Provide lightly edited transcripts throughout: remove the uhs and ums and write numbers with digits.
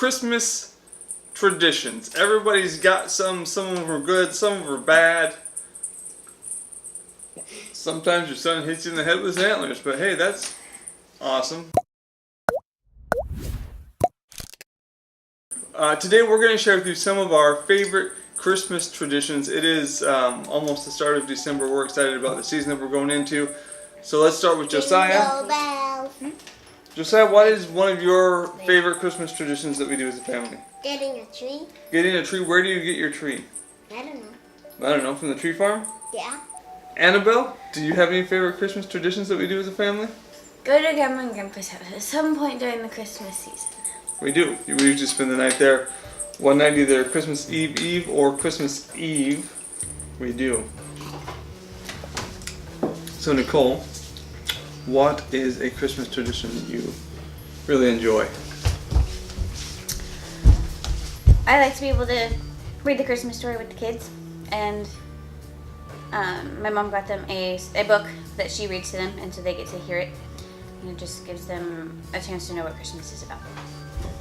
Christmas traditions. Everybody's got some of them are good, some of them are bad. Sometimes your son hits you in the head with his antlers, but hey, that's awesome. Today we're going to share with you some of our favorite Christmas traditions. It is almost the start of December. We're excited about the season that we're going into. So let's start with Josiah. Josiah, what is one of your favorite Christmas traditions that we do as a family? Getting a tree. Getting a tree? Where do you get your tree? I don't know. I don't know, from the tree farm? Yeah. Annabelle, do you have any favorite Christmas traditions that we do as a family? Go to Grandma and Grandpa's house at some point during the Christmas season. We do. We usually spend the night there. One night either Christmas Eve or Christmas Eve. We do. So Nicole, what is a Christmas tradition that you really enjoy? I like to be able to read the Christmas story with the kids, and my mom got them a book that she reads to them, and so they get to hear it, and it just gives them a chance to know what Christmas is about.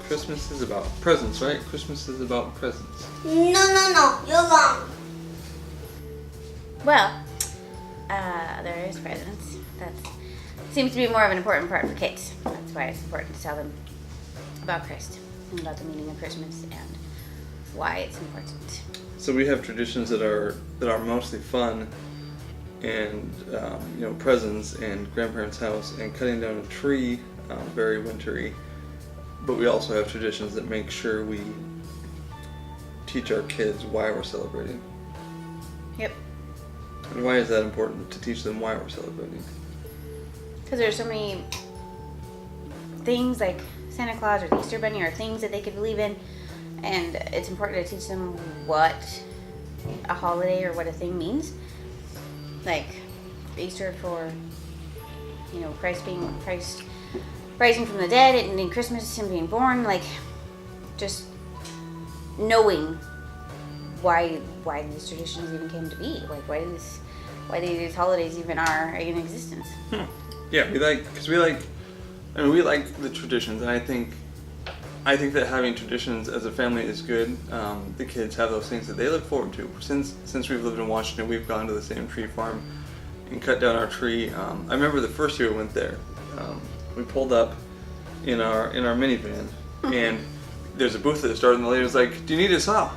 Christmas is about presents, right? Christmas is about presents. No, you're wrong. Well, there is presents. That seems to be more of an important part for kids. That's why it's important to tell them about Christ and about the meaning of Christmas and why it's important. So we have traditions that are mostly fun, and presents and grandparents' house and cutting down a tree, very wintry. But we also have traditions that make sure we teach our kids why we're celebrating. Yep. And why is that important to teach them why we're celebrating? Because there's so many things like Santa Claus or the Easter Bunny or things that they could believe in, and it's important to teach them what a holiday or what a thing means. Like Easter for, Christ rising from the dead, and then Christmas him being born, like just knowing why these traditions even came to be, like why these holidays even are in existence. Yeah, we like the traditions, and I think that having traditions as a family is good. The kids have those things that they look forward to. Since we've lived in Washington, we've gone to the same tree farm and cut down our tree. I remember the first year we went there. We pulled up in our minivan, and there's a booth at the start, and the lady was like, "Do you need a saw?"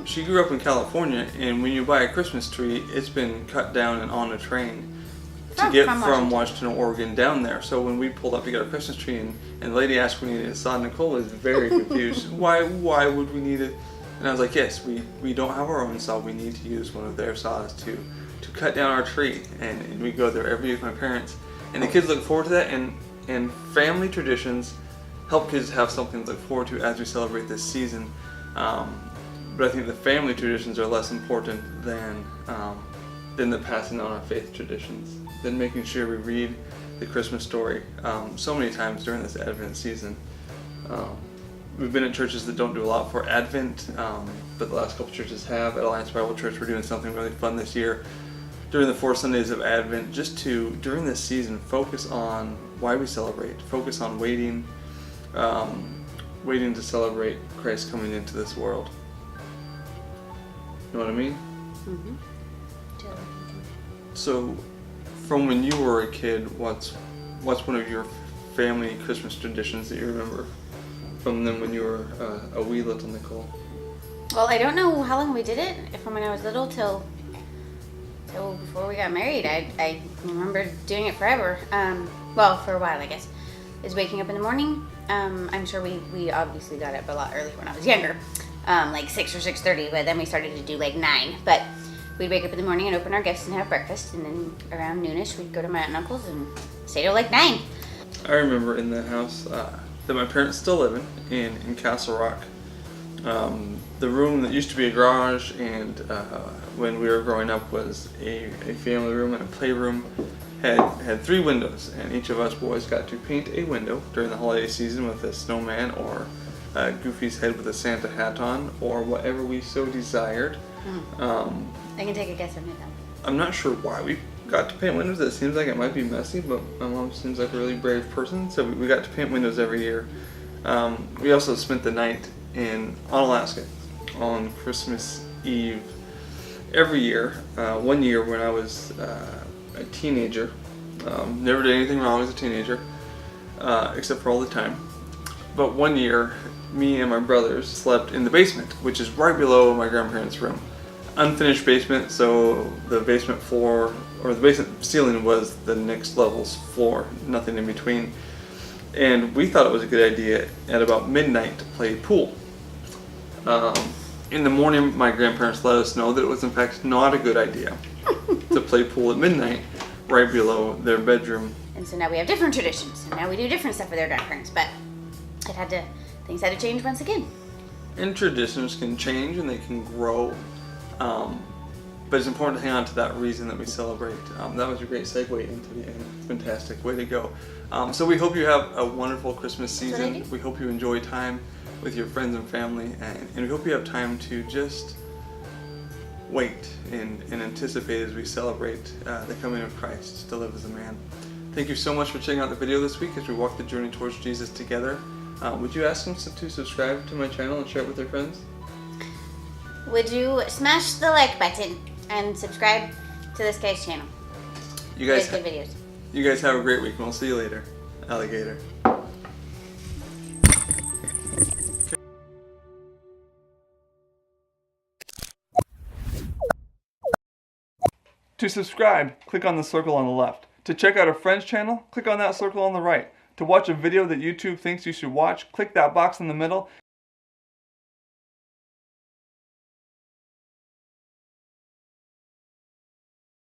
She grew up in California, and when you buy a Christmas tree, it's been cut down and on a train to get from Washington, Oregon down there. So when we pulled up to get our Christmas tree, and the lady asked if we needed a saw, Nicole was very confused. Why would we need it? And I was like, yes, we don't have our own saw. We need to use one of their saws to cut down our tree, and we go there every year with my parents. And the kids look forward to that, and family traditions help kids have something to look forward to as we celebrate this season. But I think the family traditions are less important than the passing on our faith traditions, than making sure we read the Christmas story so many times during this Advent season. We've been in churches that don't do a lot for Advent, but the last couple churches have. At Alliance Bible Church, we're doing something really fun this year during the 4 Sundays of Advent, just to, during this season, focus on why we celebrate, focus on waiting to celebrate Christ coming into this world. You know what I mean? Mm-hmm. So, from when you were a kid, what's one of your family Christmas traditions that you remember from them when you were a wee little Nicole? Well, I don't know how long we did it, from when I was little till before we got married. I remember doing it forever. Well, for a while, I guess. Is waking up in the morning. I'm sure we obviously got up a lot earlier when I was younger, like 6 or 6:30, but then we started to do like 9. But we'd wake up in the morning and open our gifts and have breakfast, and then around noonish we'd go to my aunt and uncle's and stay till like 9. I remember in the house that my parents still live in Castle Rock. The room that used to be a garage, and when we were growing up was a family room and a playroom, had 3 windows, and each of us boys got to paint a window during the holiday season with a snowman or Goofy's head with a Santa hat on, or whatever we so desired. I can take a guess on it though. I'm not sure why we got to paint windows. It seems like it might be messy, but my mom seems like a really brave person, so we got to paint windows every year. We also spent the night on Alaska on Christmas Eve every year. One year when I was a teenager, never did anything wrong as a teenager, except for all the time. But one year, me and my brothers slept in the basement, which is right below my grandparents' room. Unfinished basement, so the basement floor, or the basement ceiling was the next level's floor, nothing in between. And we thought it was a good idea at about midnight to play pool. In the morning, my grandparents let us know that it was in fact not a good idea to play pool at midnight right below their bedroom. And so now we have different traditions, and now we do different stuff with our grandparents, but things had to change once again. And traditions can change and they can grow, but it's important to hang on to that reason that we celebrate. That was a great segue into the end. Fantastic, way to go. So we hope you have a wonderful Christmas season. We hope you enjoy time with your friends and family, and we hope you have time to just wait and anticipate as we celebrate the coming of Christ to live as a man. Thank you so much for checking out the video this week as we walk the journey towards Jesus together. Would you ask them to subscribe to my channel and share it with their friends? Would you smash the like button and subscribe to this guy's channel? You guys good videos. You guys have a great week, and we'll see you later. Alligator. To subscribe, click on the circle on the left. To check out a friend's channel, click on that circle on the right. To watch a video that YouTube thinks you should watch, click that box in the middle.